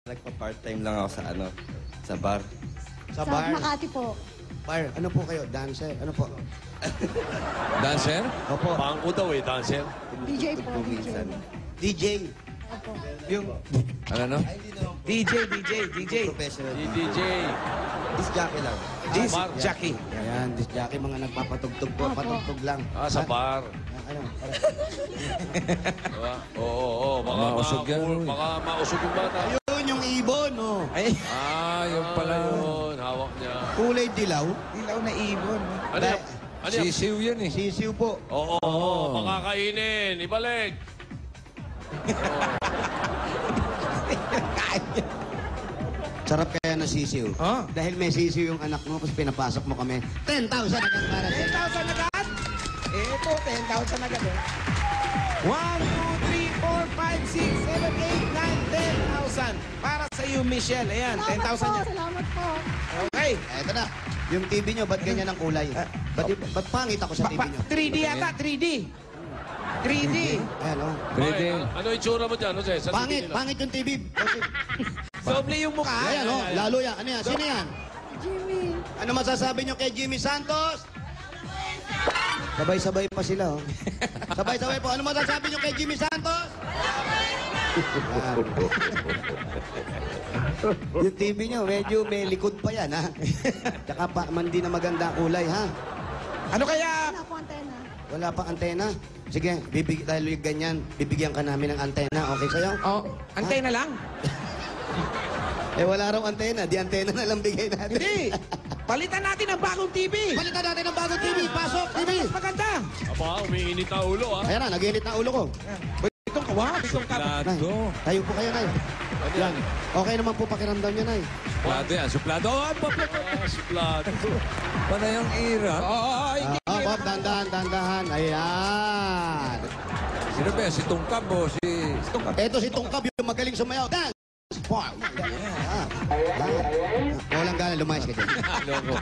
Nagpa-part-time lang ako sa sa bar. Sa Sa bar? Makati po. Bar, ano po kayo? Dancer? Ano po? Dancer? Opo. Bangko daw eh, dancer. DJ po, DJ. Minsan. DJ. Opo. Yung Ano? DJ. Professional. DJ. Disc jockey lang. Disc bar. jockey. Ayan, disc jockey, mga nagpapatugtog po. Opo. Patugtog lang. Sa bar. Ano? Diba? Oo. Baka Mausog yan. Baka mausog yung bata. Yun, yung ibon, oh. Ay, Yung pala yun. Yun, hawak niya. Kulay dilaw. ilaw na ibon. Ano yan? Ano yan? Sisiw yan eh. Sisiw po. Oo, makakainin. Ibalik. Sarap kaya na sisiw. Oh. Dahil may sisiw yung anak mo, tapos pinapasok mo kami. 10,000 agad para sa 10,000 agad? Ito, 10,000 agad eh. 1, 2, 3, 4, 5, 6, 7, 8, 9, 10,000. Para sa iyo, Michelle. Ayan, 10,000 yan. Salamat po. Okay. Eto na. Yung TV nyo, ba't ganyan ang kulay? Ba't pangit ako sa TV nyo? 3D yata, 3D. 3D. Ayan, oh. Pwede. Ano itsura mo dyan? Jose? Sa Pangit, tingin nila? pangit yung TV. Okay. Doble yung mukha. Ayan, oh. Lalo yan. Ano yan? Sino yan? Jimmy. Ano masasabi nyo kay Jimmy Santos? Sabay-sabay pa sila, oh. Sabay-sabay po. Ano masasabi nyo kay Jimmy Santos? Yung TV nyo, medyo may likod pa yan, ha? Tsaka pa, mandi na maganda kulay, ha? Ano kaya? Wala po antena. Wala pang antena. Sige, dahil yung ganyan, bibigyan ka namin ng antena. Okay sa'yo? Oh, antena lang. Eh, wala raw antena. Di antena na lang bigay natin. Hindi. Palitan natin ang bagong TV. Palitan natin ng bagong TV. Pasok, TV. Mas maganda. Aba, umiinit ang ulo ah. Ayan na, nag-init na ulo ko. Itong kawa, itong Nay, Suplado. tayo po kayo, Nay. Ano yan? Okay naman po pakiramdam niya, Nay. Suplado yan. Suplado. Oh, Suplado. Paano yung irap? Ay, Bob, dandahan. Ayan. Sino ba yan? Si Tungkab o si... Eto si Tungkab, yung magaling sumayaw. Dance! Wow! Walang gana, lumayas ka dyan. Loko.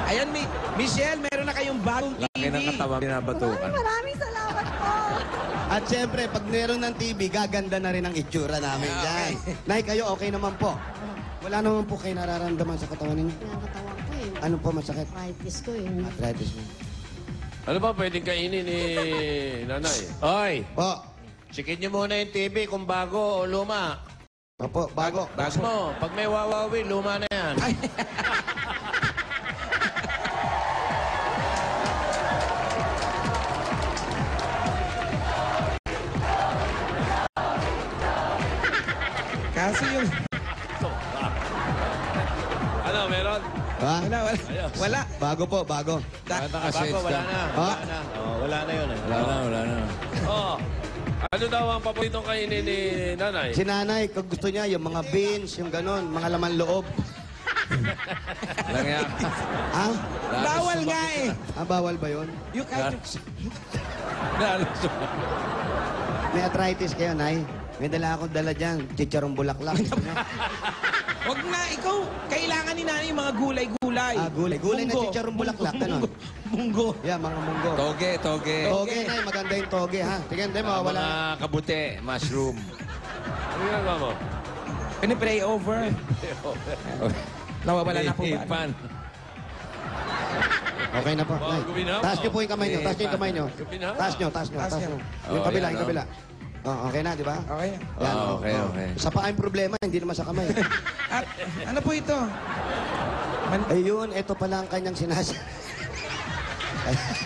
Ayan, Michelle, meron na kayong bagong Laki ng TV. katawan binabatukan. Maraming salamat po. At syempre, pag meron ng TV, gaganda na rin ang itsura namin dyan. Nay, kayo okay naman po. Wala naman po kayo nararamdaman sa katawan ninyo. Nakakatawa ko eh. Ano po masakit? Arthritis ko eh. Arthritis mo. Ano ba pwedeng kainin ni nanay? Oy, Po. sikin niyo muna yung TV kung bago o luma. Opo, bago. Bago mo, pag may wawawi, luma na yan. Kasi yung... Ano, meron? Ha? Wala. Bago po, bago. Bago, wala na. Ha? Wala na. Oh, wala na yun eh. Wala na. Oo. Ano daw ang paboritong kainin ni nanay? Si nanay, kung gusto niya, yung mga beans, yung ganon, mga laman loob. Lang yan. Ha? Bawal nga eh. Bawal ba yun? Yung kahit... May arthritis kayo, Nay? May dala akong dala dyan. Chicharong bulaklak. Wag na, ikaw, kailangan ni nanay yung mga gulay-gulay. Gulay. Gulay na Munggo. chicharong bulaklak. Ganon. Munggo. Yeah, mga munggo. Toge. Toge, Nay. Maganda yung toge, ha? Sige, hindi, mawawala. Mga kabute, mushroom. Ano ginagawa mo? Pinipray over. Nawawala na po ba? Ipan. Okay na po, Nay. guminawa. Taas niyo po yung kamay niyo. Taas niyo yung kamay niyo. Guminawa. Taas niyo. Taas niyo. Yung Oh, kabila, yan, yung oh. kabila. Oh, okay na, di ba? Okay. Yan, Okay. Sa paa yung problema, hindi naman sa kamay. At ano po ito? Ayun, ito pala ang kanyang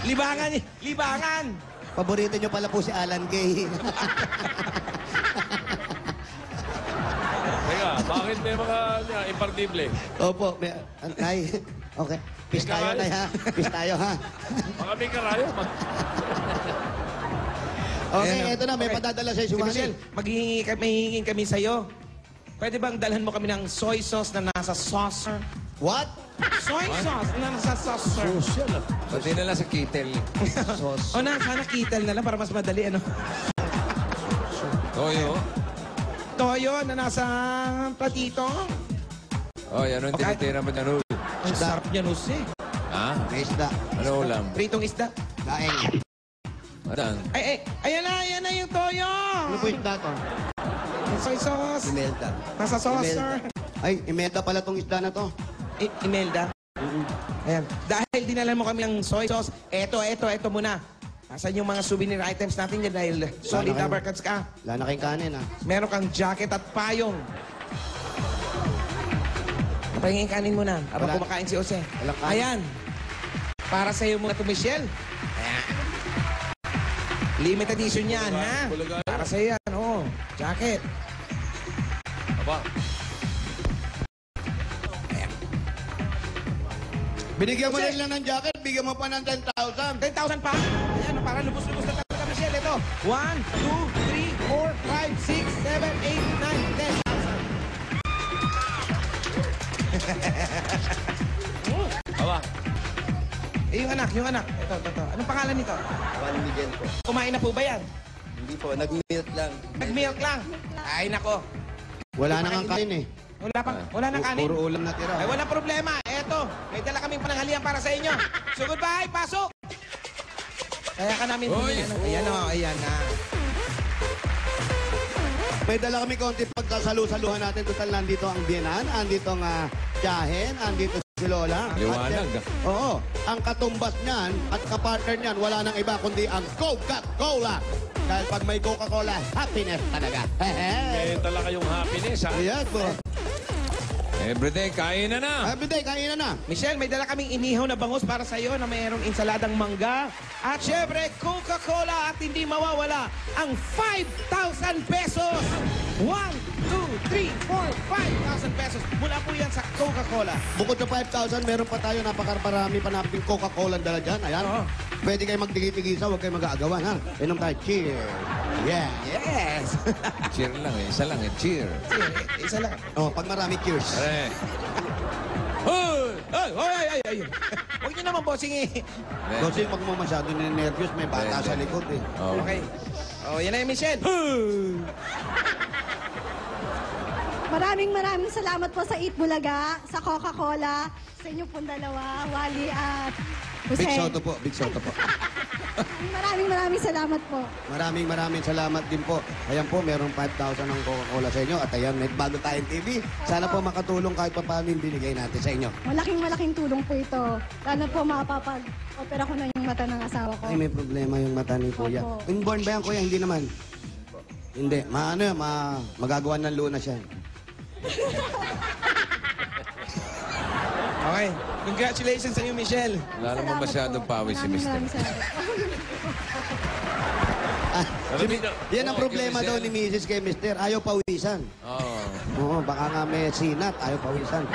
Libangan. Libangan. Paborito niyo pala po si Alan Gay. Teka, bakit may mga impartible? Opo, may... Ay, okay. Peace tayo, Nay, ha? Peace tayo, ha? Baka may karayo. Okay, Ayan, eto na, may okay. padadala sa Si Sumani. Michelle, maghihingin kami sa'yo. Pwede bang dalhan mo kami ng soy sauce na nasa saucer? What? Soy sauce na nasa saucer. Pati na lang sa kitel. O na, sana kitel na lang para mas madali, ano? Toyo. Toyo na nasa platito. Oh, yan ang Okay. tinitira mo dyan. Ang sarap niya, Jose. Ha? May isda. Ano ulam? Pritong isda. Daeng. Ayan. Ayan na yung toyo. Ano po isda to? Soy sauce. Imelda. Nasa saucer. Ay, imeda pala tong isda na to. Imelda. Ayan. Dahil dinala mo kami ng soy sauce, eto muna. Asan yung mga souvenir items natin dyan dahil solid kayo. uppercuts ka. Wala na kayong kanin, ha? Meron kang jacket at payong. Napahingin kanin mo na habang Wala. kumakain si Jose. Walang kanin. Ayan. Para sa'yo muna ito, Michelle. Ayan. Limited edition yan, ha? Bulagay. Para sa'yo yan, oo. Jacket. Aba. Binigyan mo na lang ng jacket, bigyan mo pa ng 10,000. 10,000 pa? Ayan, para lubos-lubos na talaga, Michelle. Ito. 1, 2, 3, 4, 5, 6, 7, 8, 9, 10,000. Aba. Yung anak. Ito. Anong pangalan nito? Juan Miguel po. Kumain na po ba yan? Hindi po, nag-milk lang. Nag-milk lang. Ay, nako. Wala na kang kanin, eh. Wala nang kanin. Puro ulam na tira. Ay, walang problema. Eto, may dala kaming pananghalian para sa inyo. So, goodbye. Pasok! Kaya ka namin bumili. Ayan o, ayan na. May dala kami konti pagkasalu-saluhan natin. Total, nandito ang Bienan, andito ang Tiyahen, andito si Lola. Liwanag. Oo. Ang katumbas niyan at kapartner niyan, wala nang iba kundi ang Coca-Cola. Dahil pag may Coca-Cola, happiness talaga. May dala kayong happiness, ha? Ayan po. Everyday, kain na na. Everyday, kainan na. Michelle, may dala kaming inihaw na bangus para sa iyo na mayroong insaladang mangga. At syempre, Coca-Cola at hindi mawawala ang 5,000 pesos. 1, 2, 3, 4, 5,000 pesos. Mula po yan sa Coca-Cola. Bukod sa 5,000, meron pa tayo napakarami pa natin Coca-Cola dala dyan. Ayan. Oo. Pwede kayo magdigi-tigisa, huwag kayo mag-aagawan, ha? Inom tayo. Cheers. Yeah. Yes! Cheer lang eh. Isa lang eh. Cheer. Isa lang. Oh, pag marami, cheers. Pare. Ay! Huwag niyo naman, bossing eh. Kasi pag mo masyado nervyos, may bata sa likod, eh. Oh. Okay. Oh, yan na yung Michelle. Maraming salamat po sa Eat Bulaga, sa Coca-Cola, sa inyo pong dalawa, Wally at Jose. Big Soto po, Big Soto po. Maraming salamat po. Maraming salamat din po. Ayan po, merong 5,000 ng Coca-Cola sa inyo. At ayan, may bago tayong TV. Sana po makatulong kahit pa paano yung binigay natin sa inyo. Malaking tulong po ito. Lalo po makapapag-opera ko na yung mata ng asawa ko. Ay, may problema yung mata ni Kuya. Opo. Inborn ba yan, Kuya? Hindi naman. Hindi. Magagawa ng lunas yan. Okay. Congratulations sa iyo, Michelle. Wala naman Salamat masyadong po. pawis si Mr. Maraming salamat. Yan ang problema daw ni Mrs. kay Mr. Ayaw pawisan. Oo. Oo, baka nga may sinat. Ayaw pawisan.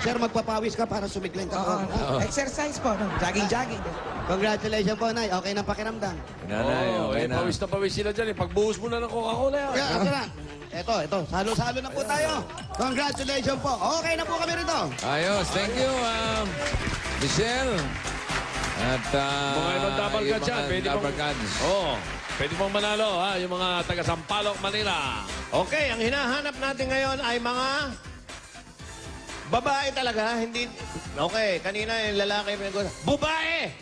Sir, magpapawis ka para sumigling ka. Oo. Exercise po. No? Jogging. Congratulations po, Nay. Okay na pakiramdam. Nanay, okay na. Pawis na pawis sila dyan, eh. Pagbuhos mo na ng Coca-Cola yan. Kaya, ito na. Ito. Salo-salo na po tayo. Congratulations po. Okay na po kami rito. Ayos. Thank you, Michelle. At Mga ibang double yung cards yan. mga Pwede mong, double cards. Oo. Pwede mong manalo, ha? Yung mga taga Sampaloc, Manila. Okay, ang hinahanap natin ngayon ay mga babae talaga, hindi... Okay, kanina yung lalaki babae!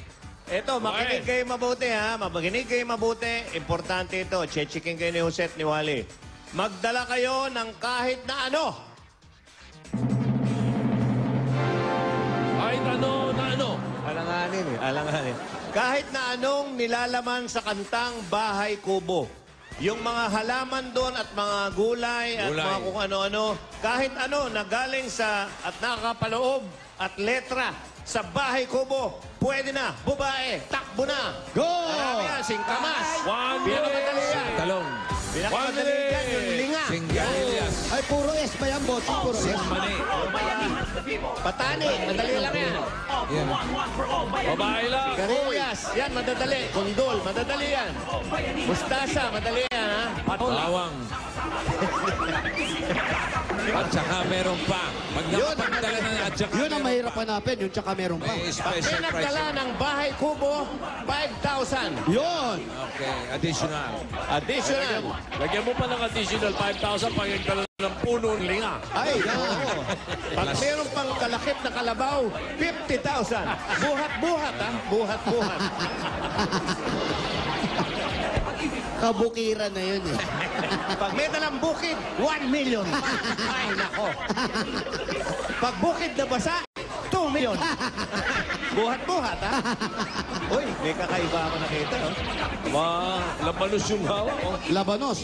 Ito, makinig kayo mabuti ha. Makinig kayo mabuti. Importante ito. Chechikin kayo ni Jose at ni Wally. Magdala kayo ng kahit na ano. Kahit ano na ano. Alanganin. Kahit na anong nilalaman sa kantang Bahay Kubo. Yung mga halaman doon at mga gulay at Gulay. mga kung ano-ano. Kahit ano na galing sa at nakakapaloob at letra sa Bahay Kubo. Pwede na. Babae. Takbo na. Go! Marami yan. Singkamas. One Pinakamadali yan. Talong. Pinakamadali yan. Yung linga. Singgalilyas. Ay, puro S ba yan, boss? Puro S. Mani. Patani. Madali lang yan. Yan. Babae lang. Garillas. Yan, madadali. Kundol. Madadali yan. Mustasa. Madali yan, ha? Bawang. At saka meron pa. Pag nakapagdala na at saka Yun ang mahirap pa hanapin. Yung tsaka meron pa. May Pag special price. pinagdala ng bahay kubo, 5,000. Yun! Okay, additional. Additional. Lagyan mo pa ng additional 5,000 pag nagdala ng punong linga. Ay, oo. Pag meron pang kalakip na kalabaw, 50,000. Buhat-buhat, ha? Buhat-buhat. Kabukiran na yun eh. Pag may dalang bukid, 1 million. Ay, nako. Pag bukid na basa, 2 million. Buhat-buhat, ha? Uy, may kakaiba ako nakita, oh. Labanos yung hawak. Oh. Labanos.